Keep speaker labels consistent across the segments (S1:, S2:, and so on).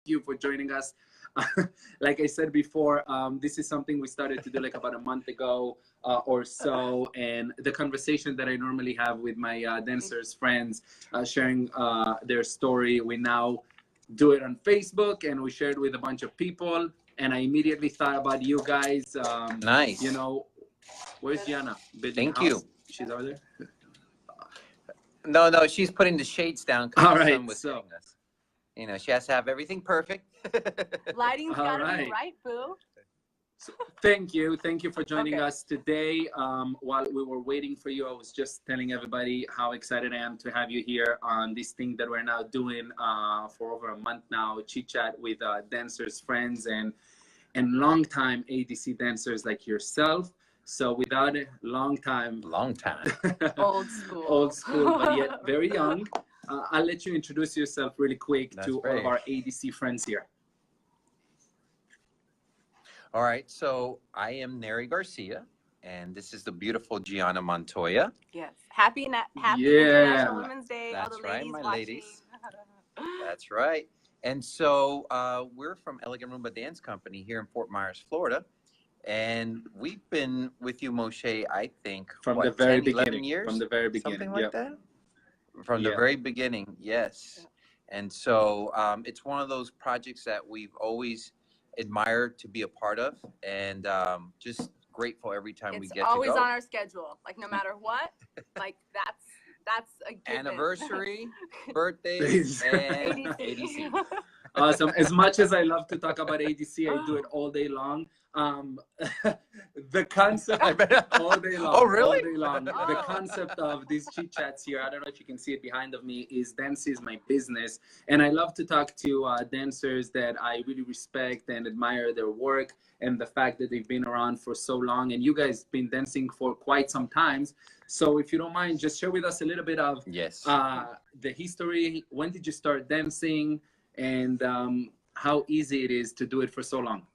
S1: you for joining us. Like I said before, this is something we started to do like about a month ago or so. And the conversation that I normally have with my dancers friends, sharing their story, we now do it on Facebook, and we shared with a bunch of people. And I immediately thought about you guys.
S2: Nice.
S1: You know, where's Gianna?
S2: Thank you.
S1: She's over there.
S2: No, she's putting the shades down because the sun was hitting us. You know, she has to have everything perfect.
S3: Lighting's gotta be right, boo.
S1: So, thank you for joining us today. While we were waiting for you, I was just telling everybody how excited I am to have you here on this thing that we're now doing for over a month now, chit chat with dancers, friends, and long-time ADC dancers like yourself. So without a long time, old school, but yet very young. I'll let you introduce yourself really quick to all of our ADC friends here.
S2: All right, so I am Nery Garcia, and this is the beautiful Giana Montoya.
S3: Yes, happy International Women's Day.
S2: That's
S3: all the ladies
S2: my
S3: watching.
S2: ladies. That's right. And so we're from Elegant Rumba Dance Company here in Fort Myers, Florida. And we've been with you, Moshe, I think,
S1: from the very beginning.
S2: 11 years?
S1: From the very beginning,
S2: something like that? From the very beginning, yes. And so it's one of those projects that we've always admired to be a part of, and just grateful every time we get to go.
S3: It's always on our schedule, like no matter what, like that's a given.
S2: Anniversary, birthdays, and ADC.
S1: Awesome. As much as I love to talk about ADC, I do it all day long. The concept all day long.
S2: Oh, really?
S1: All day long. The concept of these chit chats here, I don't know if you can see it behind of me, is dance is my business. And I love to talk to dancers that I really respect and admire their work and the fact that they've been around for so long. And you guys been dancing for quite some time. So if you don't mind, just share with us a little bit of the history. When did you start dancing, and how easy it is to do it for so long?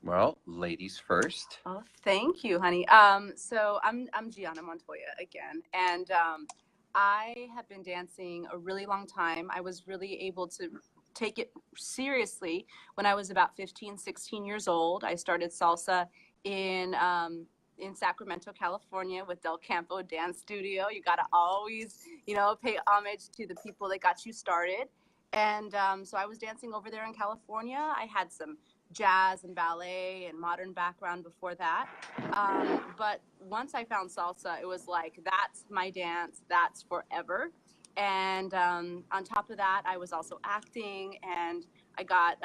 S2: Well, ladies first.
S3: Oh, thank you, honey. So I'm Giana Montoya again, and I have been dancing a really long time. I was really able to take it seriously when I was about 15, 16 years old. I started salsa in Sacramento, California with Del Campo Dance Studio. You got to always, pay homage to the people that got you started. And so I was dancing over there in California. I had some jazz and ballet and modern background before that. But once I found salsa, it was like, that's my dance, that's forever. And on top of that, I was also acting, and I got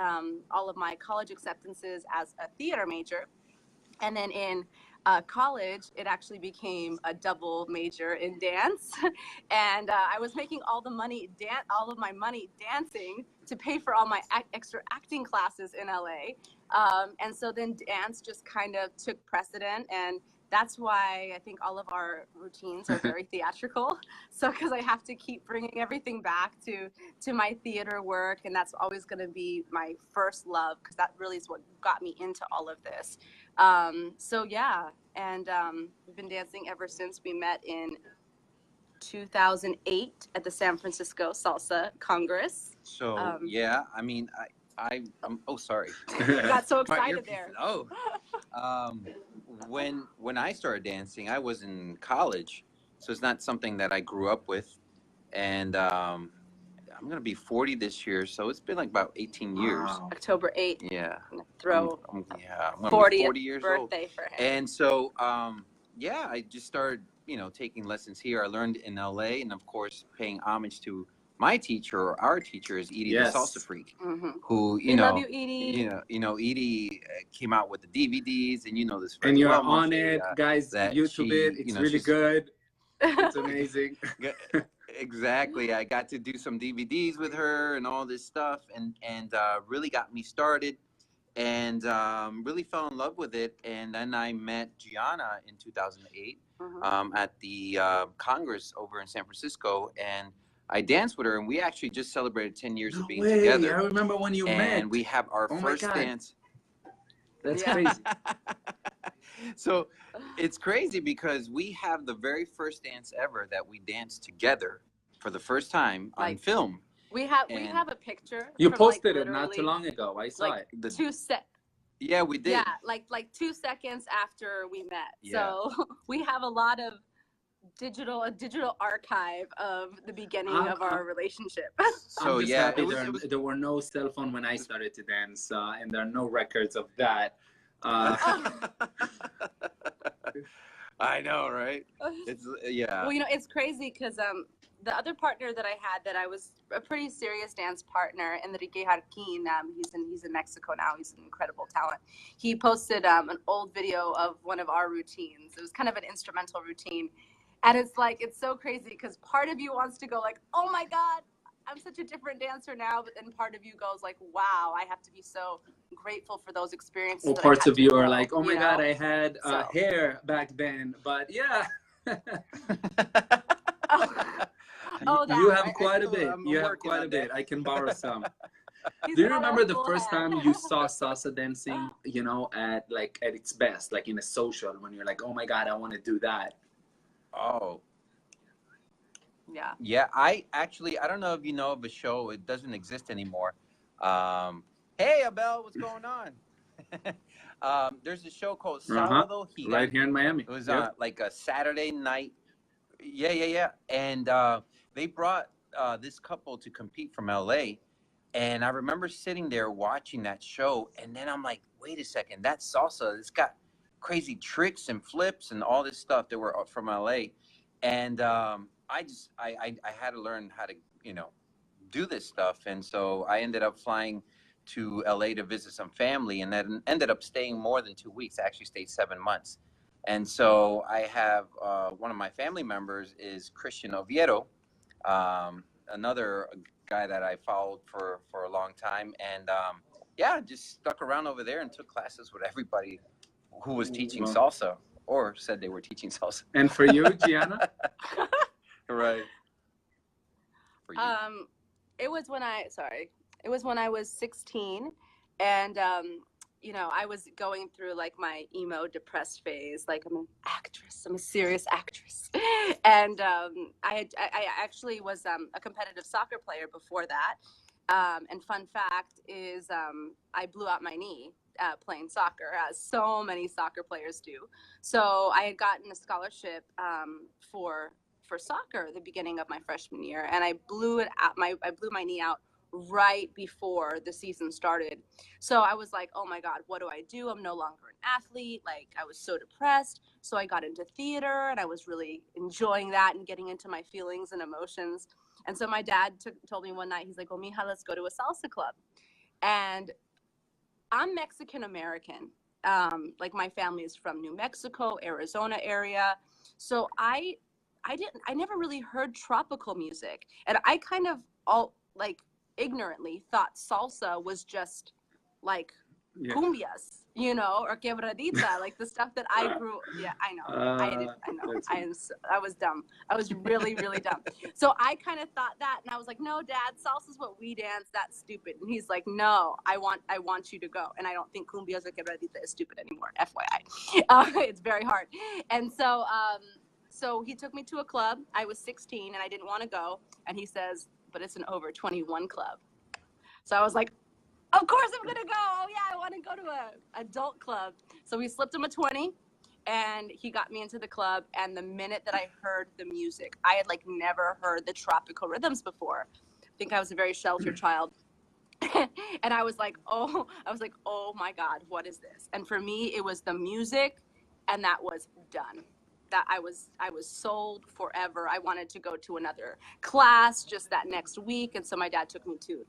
S3: all of my college acceptances as a theater major. And then in college, it actually became a double major in dance. And I was making all of my money dancing to pay for all my extra acting classes in LA. And so then dance just kind of took precedent, and that's why I think all of our routines are very theatrical. So because I have to keep bringing everything back to my theater work, and that's always going to be my first love, because that really is what got me into all of this. So yeah, and we've been dancing ever since we met in 2008 at the San Francisco Salsa Congress.
S2: So yeah, I mean, I'm oh, sorry.
S3: I got so excited there.
S2: Oh, when I started dancing, I was in college, so it's not something that I grew up with, and I'm gonna be 40 this year, so it's been like about 18 years.
S3: October 8th.
S2: Yeah.
S3: I'm gonna throw
S2: I'm gonna
S3: 40th
S2: be 40 years
S3: birthday
S2: old.
S3: for him.
S2: And so yeah, I just started, taking lessons here. I learned in LA, and of course, paying homage to my teacher, or our teacher, is Edie the Salsa Freak, who
S3: love you, Edie.
S2: Edie came out with the DVDs, and this.
S1: And you're on it, guys. YouTube it. It's really good. It's amazing.
S2: Exactly. I got to do some DVDs with her and all this stuff, and really got me started, and really fell in love with it. And then I met Giana in 2008 at the Congress over in San Francisco, and I danced with her, and we actually just celebrated 10 years of being together.
S1: I remember when you met.
S2: And we have our first dance.
S1: That's crazy.
S2: So it's crazy because we have the very first dance ever that we danced together for the first time on film.
S3: We have a picture.
S1: You
S3: from,
S1: posted
S3: like,
S1: it not too long ago. I saw
S3: like,
S1: it.
S2: Yeah, we did.
S3: Yeah, like 2 seconds after we met.
S2: Yeah.
S3: So we have a lot of a digital archive of the beginning of our relationship.
S2: So
S1: I'm just
S2: yeah,
S1: happy
S2: it was
S1: there were no cell phone when I started to dance, and there are no records of that.
S2: I know, right? It's yeah.
S3: Well, it's crazy because the other partner that I had, that I was a pretty serious dance partner, Nery Giana, he's in Mexico now. He's an incredible talent. He posted an old video of one of our routines. It was kind of an instrumental routine, and it's so crazy because part of you wants to go like, oh my God, I'm such a different dancer now, but then part of you goes like, wow, I have to be so grateful for those experiences.
S1: Well, parts of you are like, oh my God, I had hair back then, but yeah. You have quite a bit. You have quite a bit. I can borrow some. Do you remember the first time you saw salsa dancing, at its best, like in a social, when you're like, oh my God, I want to do that?
S2: Oh.
S3: Yeah.
S2: Yeah, I don't know if you know of a show. It doesn't exist anymore. Hey, Abel, what's going on? There's a show called Sábado Gigante.
S1: Right here in Miami.
S2: It was like a Saturday night. Yeah. And they brought this couple to compete from LA. And I remember sitting there watching that show. And then I'm like, wait a second, that's salsa. It's got crazy tricks and flips and all this stuff that were from LA. And I had to learn how to, do this stuff. And so I ended up flying to LA to visit some family, and then ended up staying more than 2 weeks. I actually stayed 7 months. And so I have one of my family members is Christian Oviedo, another guy that I followed for a long time. And just stuck around over there and took classes with everybody who was teaching salsa or said they were teaching salsa.
S1: And for you, Giana?
S2: Right. For you.
S3: It was when I was 16, and I was going through like my emo depressed phase. Like, I'm a serious actress. And I actually was a competitive soccer player before that. And fun fact is, I blew out my knee playing soccer, as so many soccer players do. So I had gotten a scholarship for soccer at the beginning of my freshman year, and I blew my knee out right before the season started. So I was like, oh my God, what do I do? I'm no longer an athlete. Like, I was so depressed. So I got into theater, and I was really enjoying that and getting into my feelings and emotions. And so my dad told me one night, he's like, well, mija, let's go to a salsa club. And I'm Mexican American. Like, my family is from New Mexico, Arizona area. So I never really heard tropical music. And I kind of ignorantly thought salsa was just like cumbias, or quebradita, like the stuff that I grew. Yeah, I know. I was dumb. I was really, really dumb. So I kind of thought that, and I was like, no, Dad, salsa's what we dance. That's stupid. And he's like, no, I want you to go. And I don't think cumbias or quebradita is stupid anymore, FYI. It's very hard. And so, so he took me to a club. I was 16 and I didn't want to go. And he says, but it's an over 21 club. So I was like, of course I'm going to go. Oh yeah, I want to go to a adult club. So we slipped him a 20 and he got me into the club. And the minute that I heard the music, I had never heard the tropical rhythms before. I think I was a very sheltered child. And I was like, oh my God, what is this? And for me, it was the music, and that was done. That I was sold forever. I wanted to go to another class just that next week. And so my dad took me to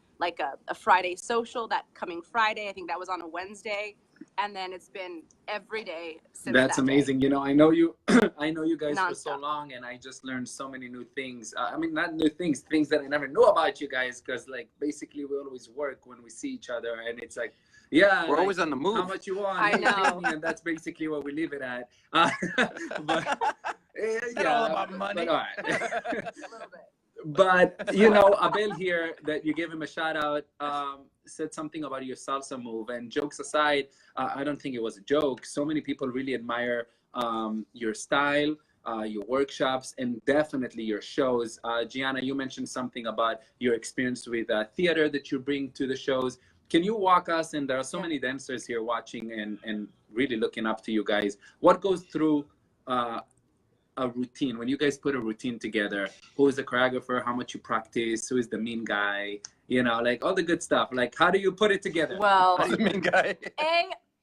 S3: a Friday social that coming Friday. I think that was on a Wednesday. And then it's been every day since
S1: That's amazing.
S3: Day.
S1: I know you I know you guys
S3: Non-stop.
S1: for so long, and I just learned so many new things. I mean, not new things that I never knew about you guys, because basically we always work when we see each other, and it's like, yeah,
S2: we're always on the move.
S1: How much you want?
S3: I know.
S1: And that's basically what we leave it at. But yeah,
S2: all about money.
S1: But, all right.
S3: A little bit.
S1: But Abel here, that you gave him a shout out, said something about your salsa move. And jokes aside, I don't think it was a joke. So many people really admire your style. your workshops, and definitely your shows. Gianna, you mentioned something about your experience with theater that you bring to the shows. Can you walk us, and there are so many dancers here watching and really looking up to you guys, what goes through a routine when you guys put a routine together? Who is the choreographer? How much you practice? Who is the mean guy? You know, like all the good stuff. Like, how do you put it together?
S3: Well,
S2: Who's the mean guy?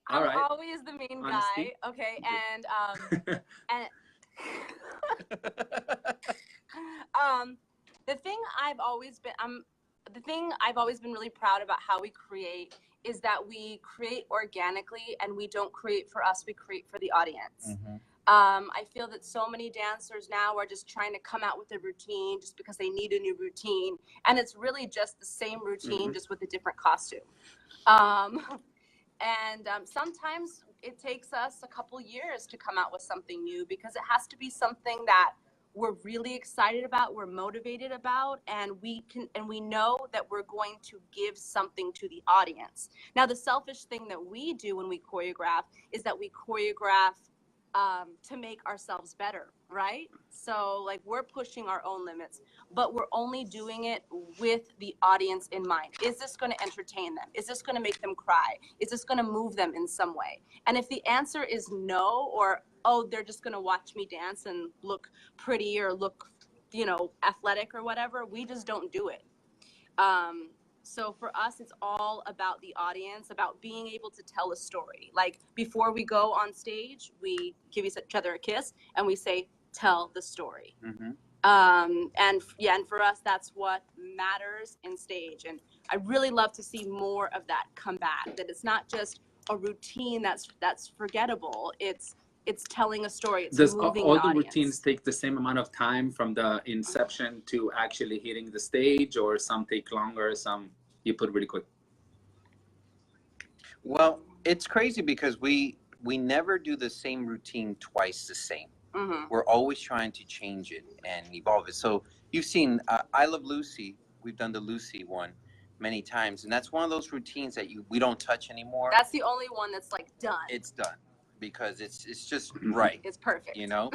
S3: I'm
S1: right.
S3: always the mean
S1: Honesty.
S3: guy. Okay, and the thing I've always been really proud about how we create is that we create organically, and we don't create for us, we create for the audience.
S2: Mm-hmm.
S3: I feel that so many dancers now are just trying to come out with a routine just because they need a new routine, and it's really just the same routine, just with a different costume. Sometimes it takes us a couple years to come out with something new, because it has to be something that we're really excited about, we're motivated about, and we know that we're going to give something to the audience. Now, the selfish thing that we do when we choreograph is that we choreograph to make ourselves better, right? So like, we're pushing our own limits, but we're only doing it with the audience in mind. Is this going to entertain them? Is this going to make them cry? Is this going to move them in some way? And if the answer is no, or, oh, they're just going to watch me dance and look pretty or look, you know, athletic or whatever, we just don't do it. So for us, it's all about the audience, about being able to tell a story. Like, before we go on stage, we give each other a kiss and we say, tell the story.
S2: Mm-hmm.
S3: And for us, that's what matters in stage. And I really love to see more of that come back, that it's not just a routine that's forgettable. It's telling a story. It's
S1: Does
S3: moving
S1: all
S3: an
S1: the
S3: audience.
S1: routines take the same amount of time from the inception to actually hitting the stage, or some take longer, some you put really quick?
S2: Well, it's crazy because we never do the same routine twice the same.
S3: Mm-hmm.
S2: We're always trying to change it and evolve it. So you've seen I Love Lucy. We've done the Lucy one many times, and that's one of those routines that we don't touch anymore.
S3: That's the only one that's like done.
S2: It's done because it's just right.
S3: It's perfect.
S2: You know?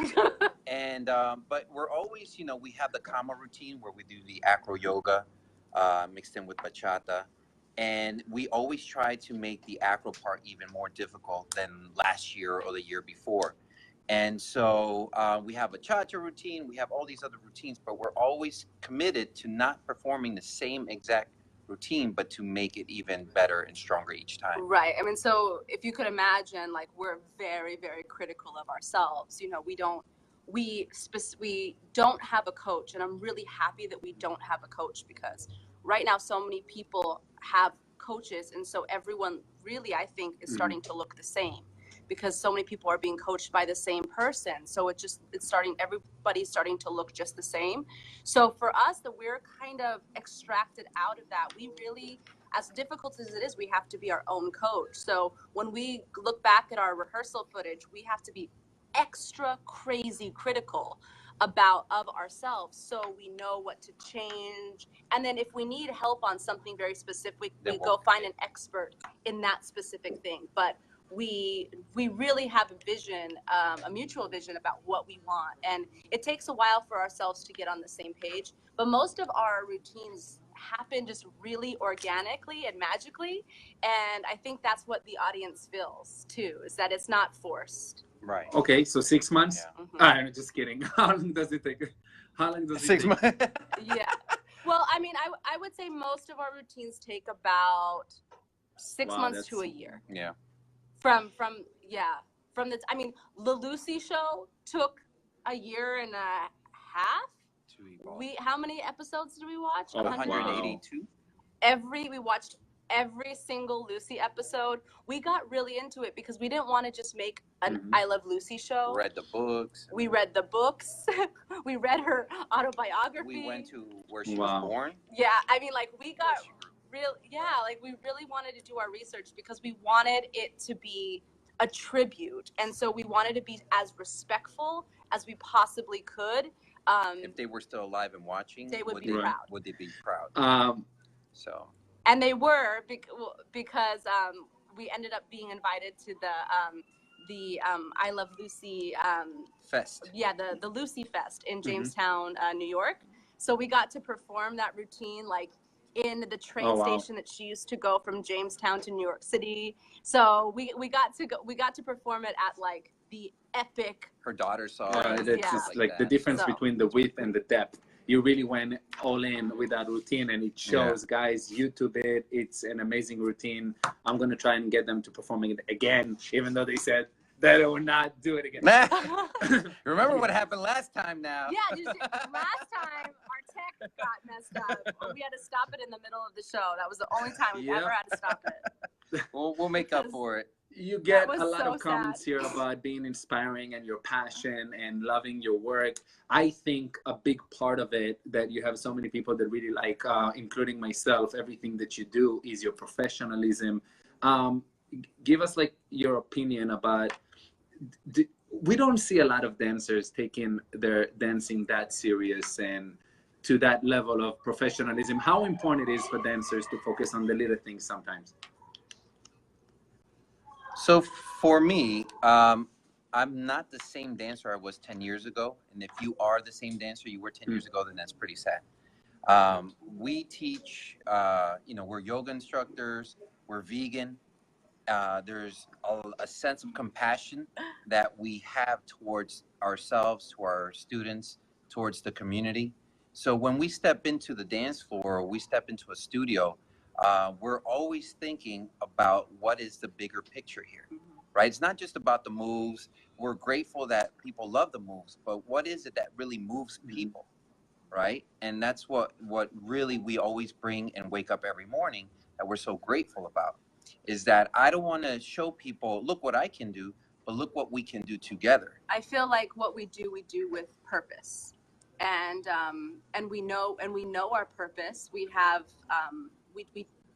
S2: And but we're always, you know, we have the Kama routine where we do the acro yoga mixed in with bachata. And we always try to make the acro part even more difficult than last year or the year before. And so we have a cha-cha routine, we have all these other routines, but we're always committed to not performing the same exact routine, but to make it even better and stronger each time.
S3: Right. I mean, so if you could imagine, like, we're very, very critical of ourselves. You know, we don't have a coach, and I'm really happy that we don't have a coach, because right now so many people have coaches, and so everyone really, I think, is starting to look the same, because so many people are being coached by the same person. So everybody's starting to look just the same. So for us, that we're kind of extracted out of that. We really, as difficult as it is, we have to be our own coach. So when we look back at our rehearsal footage, we have to be extra crazy critical of ourselves, so we know what to change. And then if we need help on something very specific, we go find an expert in that specific thing. But we really have a vision, a mutual vision about what we want, and it takes a while for ourselves to get on the same page. But most of our routines happen just really organically and magically, and I think that's what the audience feels too, is that it's not forced.
S2: Right.
S1: Okay, so 6 months.
S2: Yeah.
S3: Mm-hmm.
S1: I'm just kidding. How long does it take? How long does it
S2: 6
S1: take?
S2: months.
S3: Yeah. Well, I mean, I would say most of our routines take about 6 months to a year.
S2: Yeah.
S3: From the, I mean, the Lucy show took a year and a half. How many episodes did we watch?
S1: Oh,
S2: 182.
S3: We watched every single Lucy episode. We got really into it because we didn't want to just make an I Love Lucy show.
S2: Read the books.
S3: We read the books. We read her autobiography.
S2: We went to where she was born.
S3: Yeah, I mean, like, we got we really wanted to do our research, because we wanted it to be a tribute, and so we wanted to be as respectful as we possibly could.
S2: If they were still alive and watching,
S3: they would be proud.
S2: Would they be proud? So.
S3: And they were, because we ended up being invited to the I Love Lucy
S2: Fest.
S3: Yeah, the Lucy Fest in
S1: Mm-hmm.
S3: Jamestown, New York. So we got to perform that routine like in the train
S1: Oh, wow.
S3: station that she used to go from Jamestown to New York City. So we got to perform it at like the epic.
S2: Her daughter saw it.
S1: It's
S3: Yeah.
S1: just like the difference
S3: So-
S1: between the width and the depth. You really went all in with that routine, and it shows. Guys, YouTube it. It's an amazing routine. I'm gonna try and get them to perform it again, even though they said that they will not do it again.
S2: Remember what happened last time now?
S3: Yeah, last time our tech got messed up. We had to stop it in the middle of the show. That was the only time we ever had to stop it.
S2: We'll make up for it.
S1: You get a lot
S3: so
S1: of comments here about being inspiring and your passion and loving your work. I think a big part of it that you have so many people that really like, including myself, everything that you do is your professionalism. Give us like your opinion about, we don't see a lot of dancers taking their dancing that serious and to that level of professionalism. How important it is for dancers to focus on the little things sometimes?
S2: So for me, I'm not the same dancer I was 10 years ago. And if you are the same dancer you were 10 years ago, then that's pretty sad. We teach, we're yoga instructors, we're vegan. There's a sense of compassion that we have towards ourselves, to our students, towards the community. So when we step into the dance floor or we step into a studio, we're always thinking about what is the bigger picture here, right? It's not just about the moves. We're grateful that people love the moves, but what is it that really moves people, right? And that's what really we always bring and wake up every morning that we're so grateful about, is that I don't want to show people, look what I can do, but look what we can do together.
S3: I feel like what we do with purpose, and we know our purpose. We have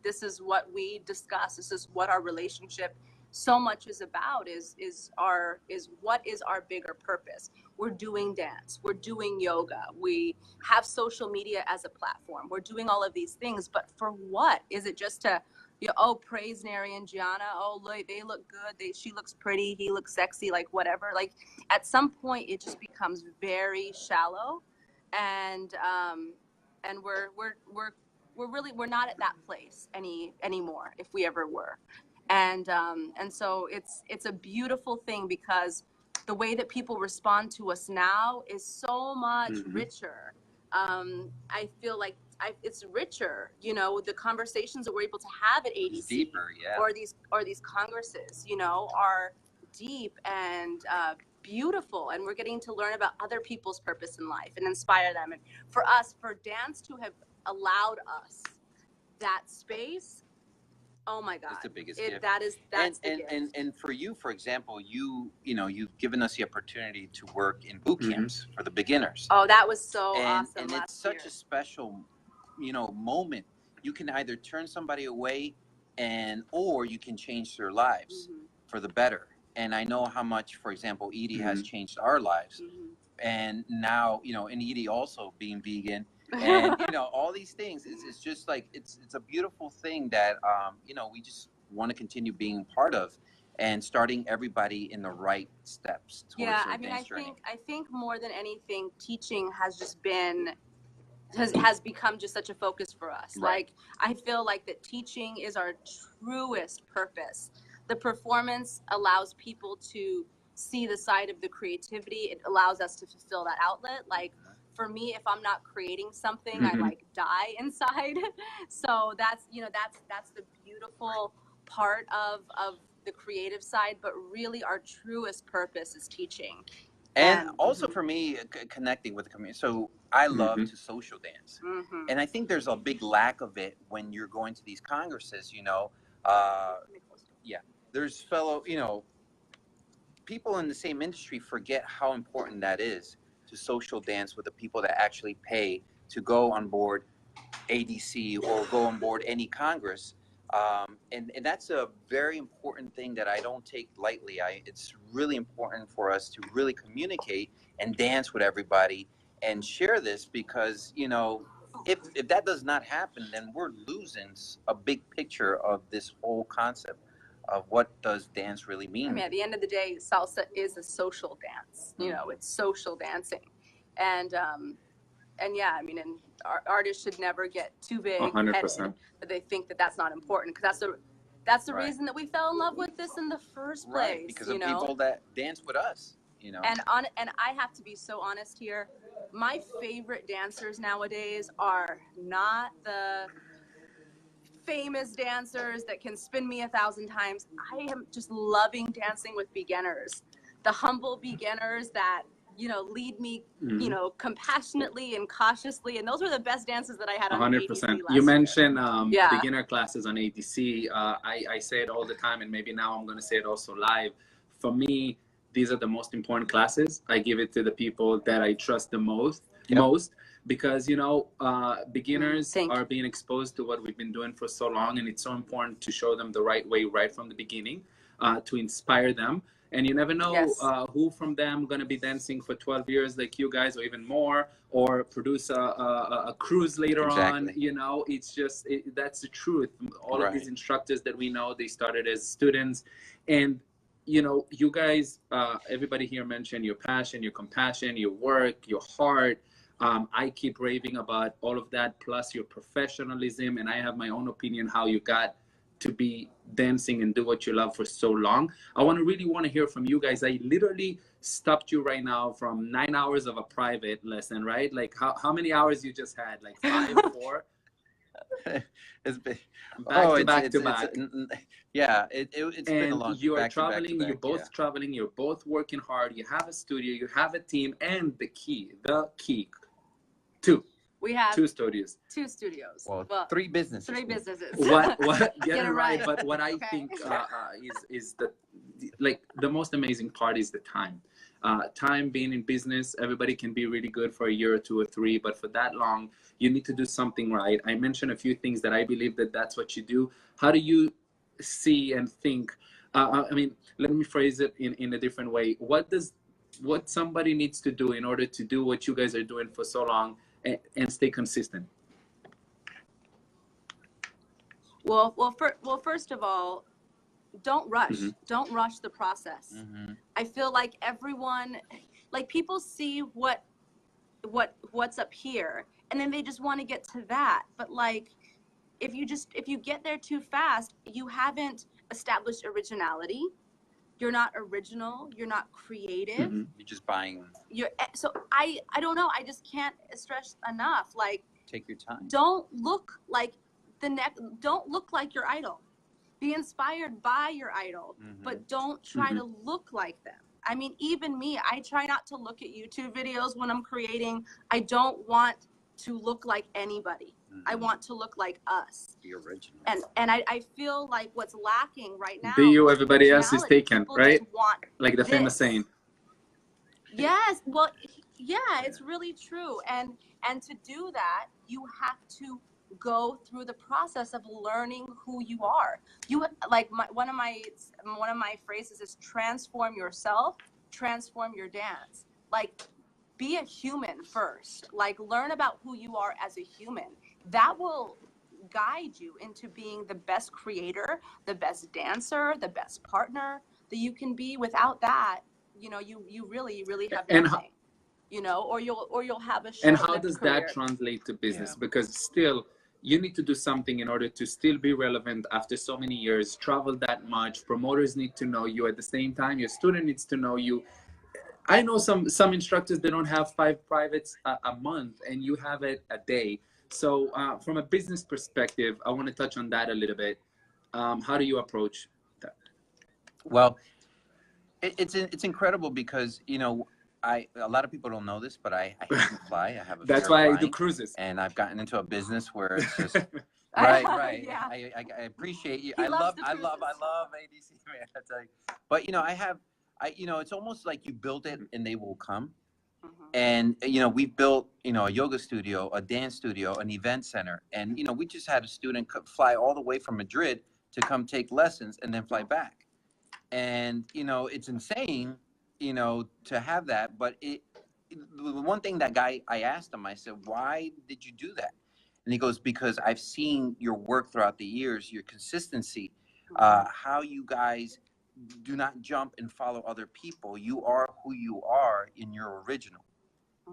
S3: this is what we discuss. This is what our relationship so much is about. Is what is our bigger purpose? We're doing dance. We're doing yoga. We have social media as a platform. We're doing all of these things, but for what? Is it just to praise Nery and Giana. Oh, look, they look good. She looks pretty. He looks sexy. Like whatever. Like at some point, it just becomes very shallow, and we're not at that place anymore. If we ever were, and so it's a beautiful thing, because the way that people respond to us now is so much richer. I feel like it's richer, the conversations that we're able to have at ADC,
S2: deeper, yeah.
S3: or these congresses, are deep and beautiful, and we're getting to learn about other people's purpose in life and inspire them. And for dance to have allowed us that space, oh my God,
S2: that's the biggest gift.
S3: That's the gift.
S2: And for you, for example, you've given us the opportunity to work in boot camps for the beginners.
S3: Oh, that was so awesome.
S2: And it's such a special moment. You can either turn somebody away or you can change their lives for the better. And I know how much, for example, Edie has changed our lives. And now, and Edie also being vegan, and all these things, it's just like it's a beautiful thing that we just want to continue being part of, and starting everybody in the right steps towards their dance journey.
S3: I think more than anything, teaching has just been has become just such a focus for us.
S2: Right.
S3: Like, I feel like that teaching is our truest purpose. The performance allows people to see the side of the creativity. It allows us to fulfill that outlet. Like, for me, if I'm not creating something, I like die inside. So that's the beautiful part of the creative side, but really our truest purpose is teaching.
S2: And also for me, connecting with the community. So I love to social dance. And I think there's a big lack of it when you're going to these congresses, there's people in the same industry forget how important that is to social dance with the people that actually pay to go on board ADC or go on board any Congress. And that's a very important thing that I don't take lightly. It's really important for us to really communicate and dance with everybody and share this, because, if that does not happen, then we're losing a big picture of this whole concept what does dance really mean.
S3: I mean, at the end of the day, salsa is a social dance. You know, it's social dancing, and yeah, I mean, and artists should never get too big 100%. That they think that that's not important, because that's the reason that we fell in love with this in the first place.
S2: Right, because of people that dance with us. You know,
S3: and I have to be so honest here. My favorite dancers nowadays are not the famous dancers that can spin me 1,000 times. I am just loving dancing with beginners, the humble beginners that, you know, lead me, you know, compassionately and cautiously. And those were the best dances that I had on 100%. ADC
S1: You mentioned beginner classes on ADC. I say it all the time, and maybe now I'm going to say it also live. For me, these are the most important classes. I give it to the people that I trust the most, because, you know, beginners are being exposed to what we've been doing for so long, and it's so important to show them the right way right from the beginning, to inspire them. And you never know who from them going to be dancing for 12 years like you guys, or even more, or produce a cruise later on. You know, it's just, that's the truth. All of these instructors that we know, they started as students. And, you know, you guys, everybody here mentioned your passion, your compassion, your work, your heart. I keep raving about all of that, plus your professionalism. And I have my own opinion how you got to be dancing and do what you love for so long. I really want to hear from you guys. I literally stopped you right now from 9 hours of a private lesson, right? Like how many hours you just had? Like 5, 4?
S2: It's been
S1: back to back.
S2: Yeah, it's been a long.
S1: You are traveling. You're both traveling. You're both working hard. You have a studio. You have a team, and the key, two.
S3: We have
S1: 2 studios.
S3: 2 studios.
S2: Well, 3 businesses.
S3: 3 businesses.
S1: What get it right. But what I think is the most amazing part is the time. Time being in business, everybody can be really good for a year or 2 or 3, but for that long, you need to do something right. I mentioned a few things that I believe that's what you do. How do you see and think? I mean, let me phrase it in a different way. What somebody needs to do in order to do what you guys are doing for so long and stay consistent?
S3: Well, first of all, don't rush. Don't rush the process. I feel like everyone, like, people see what's up here, and then they just want to get to that. But like, if you get there too fast, you haven't established originality. You're not original. You're not creative.
S2: You're just buying.
S3: So I don't know. I just can't stress enough. Like,
S2: take your time.
S3: Don't look like don't look like your idol. Be inspired by your idol, but don't try to look like them. I mean, even me, I try not to look at YouTube videos when I'm creating. I don't want to look like anybody. I want to look like us.
S2: The original.
S3: And I feel like what's lacking right now.
S1: Be you, everybody else is taken, right? Like the famous saying.
S3: Yes. Well, yeah, it's really true. And to do that, you have to go through the process of learning who you are. You like one of my phrases is transform yourself, transform your dance. Like, be a human first. Like, learn about who you are as a human. That will guide you into being the best creator, the best dancer, the best partner that you can be. Without that, you know, you really have nothing. You know, or you'll have a short-lived
S1: And how does
S3: career.
S1: that translate to business? Because still, you need to do something in order to still be relevant after so many years, travel that much. Promoters need to know you. At the same time, your student needs to know you. I know some instructors, they don't have 5 privates a month, and you have it a day. So from a business perspective, I want to touch on that a little bit. How do you approach that?
S2: Well, it's incredible because, you know, a lot of people don't know this, but I can fly. I have a
S1: That's why I do cruises.
S2: And I've gotten into a business where it's just right.
S3: Yeah.
S2: I appreciate you.
S3: He
S2: I love
S3: loves the
S2: ADC, man. I tell you. But you know, you know, it's almost like you build it and they will come. And you know, we've built, you know, a yoga studio, a dance studio, an event center, and you know, we just had a student fly all the way from Madrid to come take lessons and then fly back. And you know, it's insane, you know, to have that. But the one thing I asked him, I said, why did you do that? And he goes, because I've seen your work throughout the years, your consistency. how you guys do not jump and follow other people. You are who you are in your original.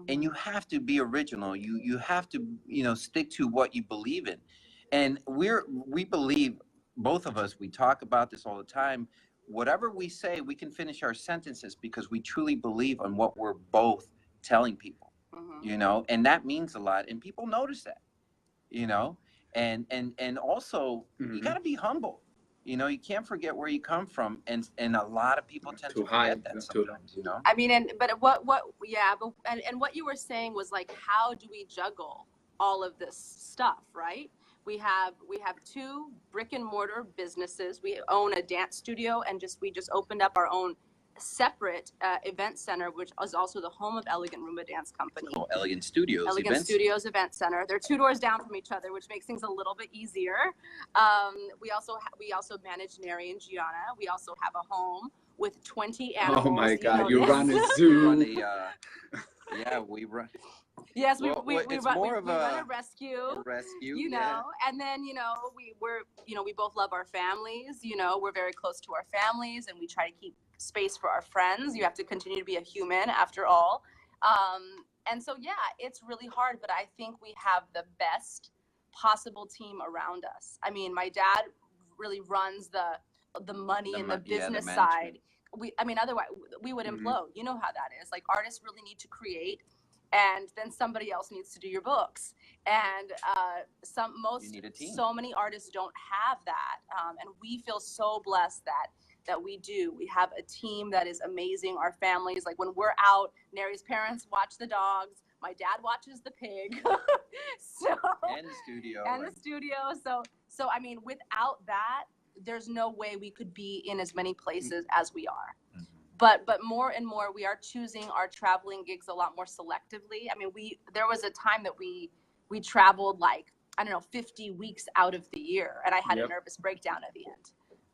S2: And you have to be original. You have to, you know, stick to what you believe in. And we believe, both of us, we talk about this all the time. Whatever we say, we can finish our sentences because we truly believe on what we're both telling people, you know, and that means a lot. And people notice that, you know, and also you got to be humble. You know, you can't forget where you come from, and a lot of people tend to forget that sometimes. You know,
S3: I mean, but yeah, but and what you were saying was like, how do we juggle all of this stuff, right? We have 2 brick and mortar businesses. We own a dance studio, and we just opened up our own separate event center, which is also the home of Elegant Roomba Dance Company.
S2: Oh, Elegant Studios.
S3: Elegant Studios Event Center. They're 2 doors down from each other, which makes things a little bit easier. We also manage Nery and Giana. We also have a home with 20 animals.
S1: Oh my God! You run a zoo.
S2: Yeah, we run.
S3: Yes, we run
S2: a
S3: rescue.
S2: A rescue,
S3: you know, and then we both love our families. You know, we're very close to our families, and we try to keep space for our friends. You have to continue to be a human after all. And so, yeah, it's really hard, but I think we have the best possible team around us. I mean, my dad really runs the money and the business side. Otherwise we would implode. You know how that is. Like, artists really need to create, and then somebody else needs to do your books. And so many artists don't have that. And we feel so blessed that we do. We have a team that is amazing. Our families, like when we're out, Nery's parents watch the dogs. My dad watches the pig.
S2: And the studio.
S3: So I mean, without that, there's no way we could be in as many places as we are. But more and more, we are choosing our traveling gigs a lot more selectively. I mean, there was a time that we traveled, like, I don't know, 50 weeks out of the year, and I had a nervous breakdown at the end.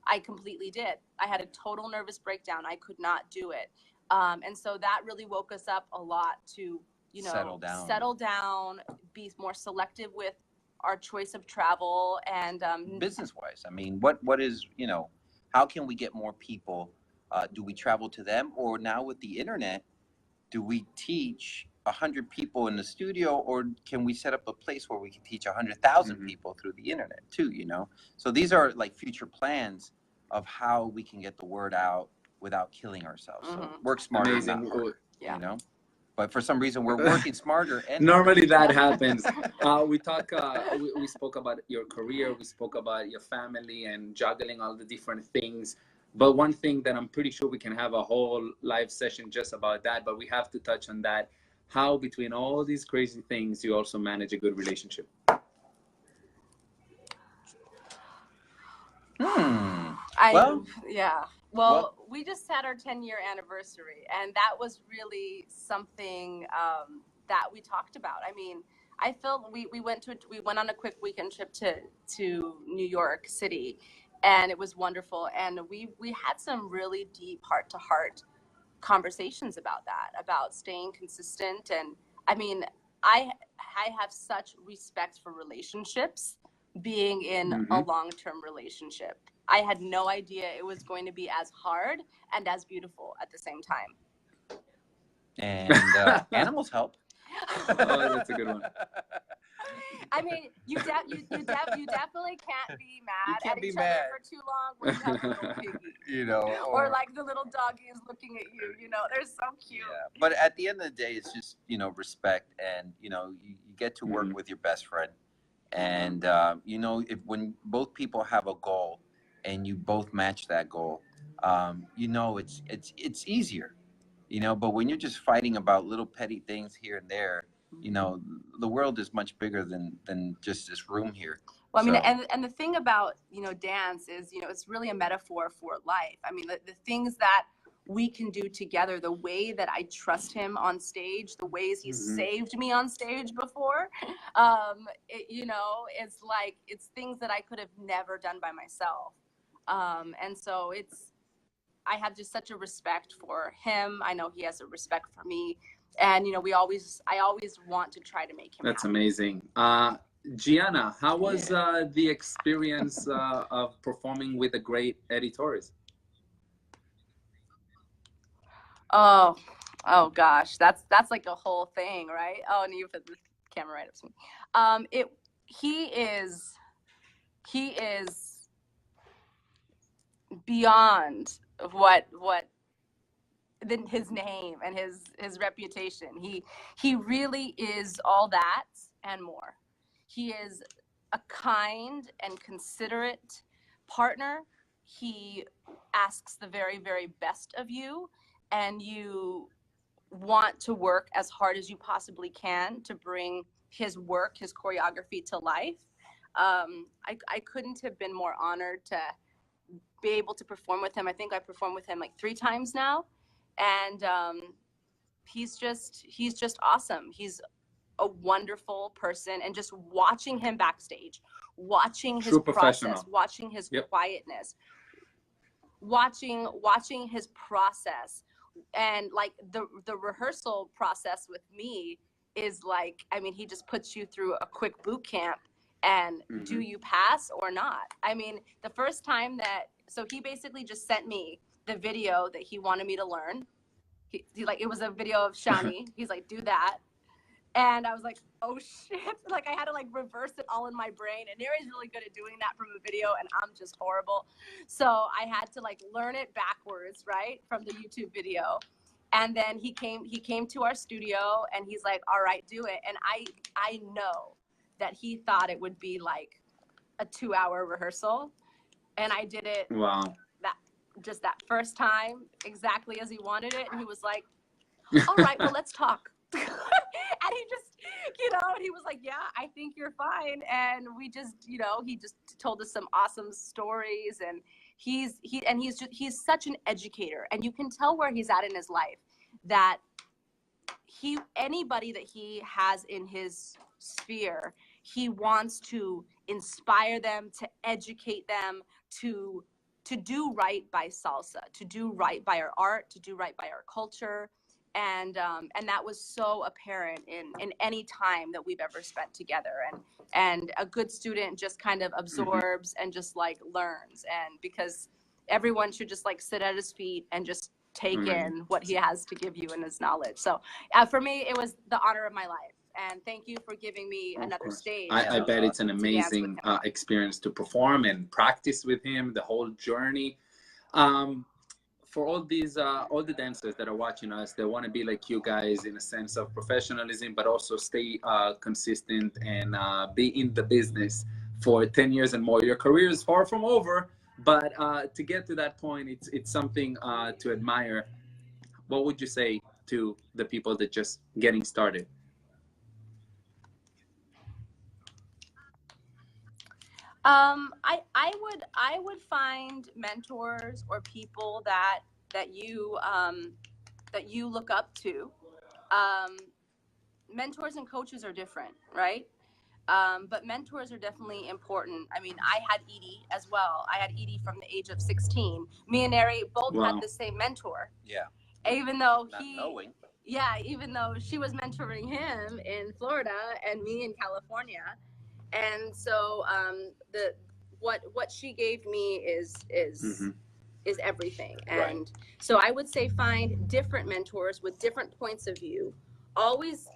S3: I completely did. I had a total nervous breakdown. I could not do it. And so that really woke us up a lot to, settle down, be more selective with our choice of travel, and
S2: business-wise. I mean, what is, how can we get more people? Do we travel to them, or now with the internet, do we teach 100 people in the studio, or can we set up a place where we can teach 100,000 people through the internet too? So these are like future plans of how we can get the word out without killing ourselves. So work smarter, not harder, But for some reason, we're working smarter. And
S1: normally that happens. We spoke about your career. We spoke about your family and juggling all the different things. But one thing that I'm pretty sure we can have a whole live session just about that, but we have to touch on that. How between all these crazy things, you also manage a good relationship?
S3: Well, we just had our 10-year anniversary, and that was really something that we talked about. I mean, I felt we went on a quick weekend trip to New York City, and it was wonderful. And we had some really deep heart-to-heart conversations about staying consistent. And I mean, I have such respect for relationships, being in a long-term relationship. I had no idea it was going to be as hard and as beautiful at the same time.
S2: And animals help.
S1: Oh, that's a good one.
S3: I mean, you definitely can't be mad at each other for too long when you have a little piggy. Or like the little doggy is looking at you. They're so cute.
S2: Yeah. But at the end of the day, it's just respect, and you get to work with your best friend, and when both people have a goal and you both match that goal, it's easier. But when you're just fighting about little petty things here and there, the world is much bigger than just this room here.
S3: Well, I mean, and the thing about, dance is, it's really a metaphor for life. I mean, the things that we can do together, the way that I trust him on stage, the ways he saved me on stage before, it's like, it's things that I could have never done by myself. And so I have just such a respect for him. I know he has a respect for me. And, I always want to try to make him
S1: That's
S3: happy.
S1: amazing. Gianna, how was the experience of performing with the great Eddie Torres?
S3: Oh gosh, that's like a whole thing, right? Oh, and you put the camera right up to me. He is beyond what his name and his reputation. He really is all that and more. He is a kind and considerate partner. He asks the very, very best of you, and you want to work as hard as you possibly can to bring his work, his choreography to life. I couldn't have been more honored to be able to perform with him. I think I performed with him like 3 times now, and he's just awesome. He's a wonderful person, and just watching him backstage, watching his process, watching his quietness, watching his process, and like the rehearsal process with me is like, I mean, he just puts you through a quick boot camp, and do you pass or not? I mean, the first time so he basically just sent me the video that he wanted me to learn. He like, it was a video of Shani. He's like, do that. And I was like, oh shit. Like, I had to like reverse it all in my brain. And Nery's really good at doing that from a video, and I'm just horrible. So I had to like learn it backwards, right, from the YouTube video. And then he came to our studio, and he's like, all right, do it. And I know that he thought it would be like a 2-hour rehearsal. And I did it that first time exactly as he wanted it. And he was like, all right, well, let's talk. And he just, and he was like, yeah, I think you're fine. And we just, he just told us some awesome stories. And he's such an educator. And you can tell where he's at in his life, that anybody that he has in his sphere, he wants to inspire them, to educate them, to do right by salsa, to do right by our art, to do right by our culture. And that was so apparent in any time that we've ever spent together. And a good student just kind of absorbs and just like learns. And because everyone should just like sit at his feet and just take in what he has to give you in his knowledge. So for me, it was the honor of my life. And thank you for giving me another stage.
S1: I bet it's an amazing experience to perform and practice with him, the whole journey. For all the dancers that are watching us, they want to be like you guys in a sense of professionalism, but also stay consistent and be in the business for 10 years and more. Your career is far from over, but to get to that point, it's something to admire. What would you say to the people that just getting started?
S3: I would find mentors or people that you look up to. Mentors and coaches are different, right? But mentors are definitely important. I mean, I had Edie as well. I had Edie from the age of 16. Me and Nery both had the same mentor.
S2: Yeah.
S3: Even though even though she was mentoring him in Florida and me in California. And so what she gave me is everything. And so I would say find different mentors with different points of view. Always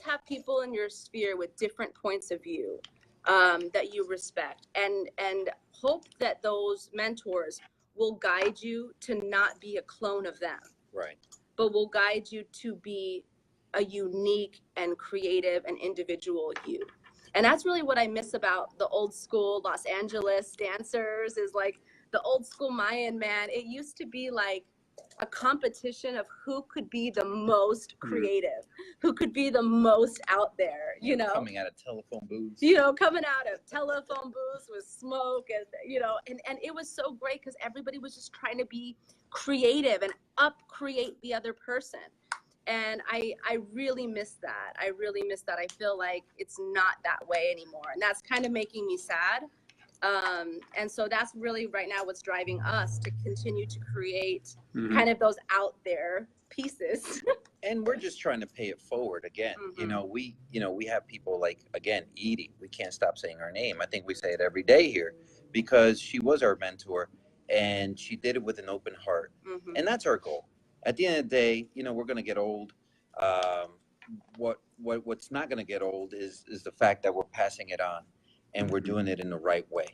S3: have people in your sphere with different points of view that you respect, and hope that those mentors will guide you to not be a clone of them.
S2: Right.
S3: But will guide you to be a unique and creative and individual you. And that's really what I miss about the old school Los Angeles dancers, is like the old school Mayan, man. It used to be like a competition of who could be the most creative, who could be the most out there,
S2: Coming out of telephone booths.
S3: Coming out of telephone booths with smoke and it was so great because everybody was just trying to be creative and create the other person. And I really miss that. I feel like it's not that way anymore. And that's kind of making me sad. And so that's really right now what's driving us to continue to create kind of those out there pieces.
S2: And we're just trying to pay it forward again. We have people like, again, Edie. We can't stop saying her name. I think we say it every day here because she was our mentor and she did it with an open heart. And that's our goal. At the end of the day, we're going to get old. What's not going to get old is the fact that we're passing it on and we're doing it in the right way.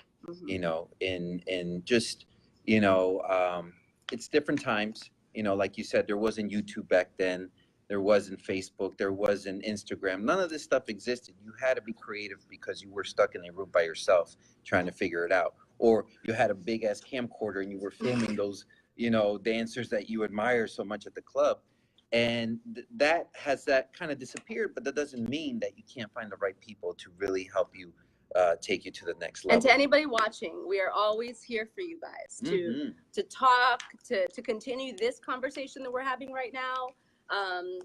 S2: In just, it's different times. Like you said, there wasn't YouTube back then. There wasn't Facebook. There wasn't Instagram. None of this stuff existed. You had to be creative because you were stuck in a room by yourself trying to figure it out. Or you had a big ass camcorder and you were filming those, dancers that you admire so much at the club. And that kind of disappeared, but that doesn't mean that you can't find the right people to really help you take you to the next level.
S3: And to anybody watching, we are always here for you guys to talk, to continue this conversation that we're having right now,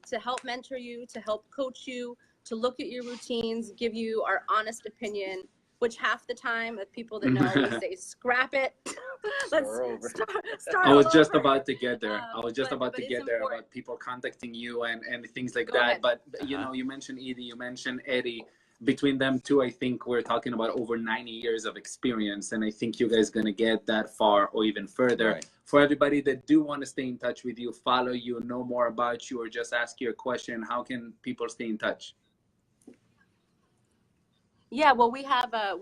S3: to help mentor you, to help coach you, to look at your routines, give you our honest opinion, which half the time, the people that know, we say, scrap it. Let's start
S1: I was just
S3: over.
S1: about to get there. I was just about to get there about people contacting you and things like that.
S3: Ahead.
S1: But, you mentioned Edie, you mentioned Eddie. Between them two, I think we're talking about over 90 years of experience. And I think you guys going to get that far or even further. Right. For everybody that do want to stay in touch with you, follow you, know more about you, or just ask you a question, how can people stay in touch?
S3: Yeah, well, we have a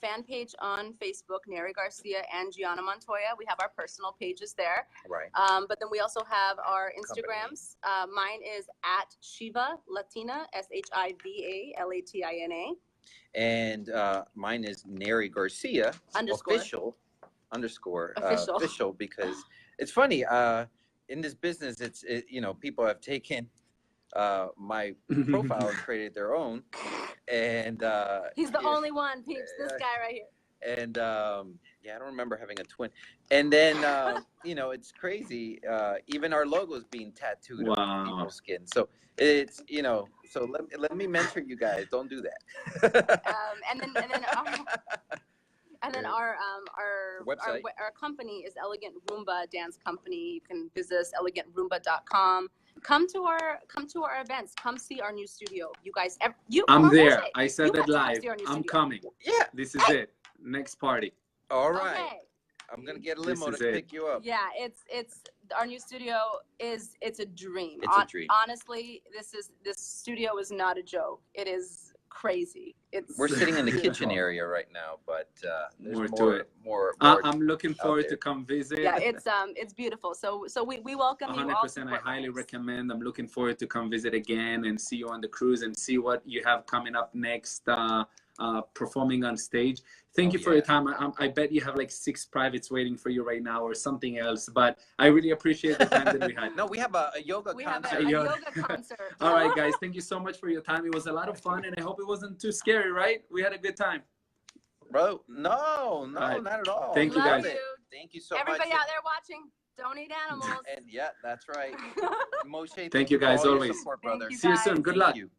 S3: fan page on Facebook, Nery Garcia and Giana Montoya. We have our personal pages there.
S2: Right.
S3: But then we also have our Instagrams. Mine is at Shiva Latina, SHIVA LATINA.
S2: And mine is Nery Garcia
S3: _.
S2: Official because it's funny. In this business, people have taken my profile and created their own. And
S3: he's the only one, peeps. This guy right here.
S2: And I don't remember having a twin. And then it's crazy. Even our logo is being tattooed on people's skin. So it's so let me mentor you guys. Don't do that.
S3: And then our
S2: website,
S3: our company is Elegant Roomba Dance Company. You can visit us elegantροomba.com. Come to our events. Come see our new studio. You guys,
S1: I'm there. I said that live. I'm coming.
S2: Yeah,
S1: this is it. Next party.
S2: All right.
S3: Okay.
S2: I'm gonna get a limo to pick you up.
S3: Yeah, it's our new studio it's a dream.
S2: It's a dream.
S3: Honestly, this studio is not a joke. It is crazy.
S2: We're sitting in the kitchen area right now, but there's
S1: more to it.
S2: More
S1: I'm looking forward to come visit.
S3: Yeah, it's beautiful. So we welcome 100%, you.
S1: 100%. I highly recommend. I'm looking forward to come visit again and see you on the cruise and see what you have coming up next. Performing on stage. Thank you for your time. I bet you have like 6 privates waiting for you right now or something else, but I really appreciate the time that we had.
S2: No, we have a yoga concert.
S3: We have a yoga concert.
S1: All right, guys. Thank you so much for your time. It was a lot of fun, and I hope it wasn't too scary, right? We had a good time.
S2: Bro, no, not at all.
S1: Thank you, guys.
S2: Thank you so much.
S3: Everybody out there watching, don't eat animals.
S2: And yeah, that's right. Moshe,
S1: thank you guys always.
S2: Support, brother.
S3: You
S1: See you soon. Good luck.
S2: You.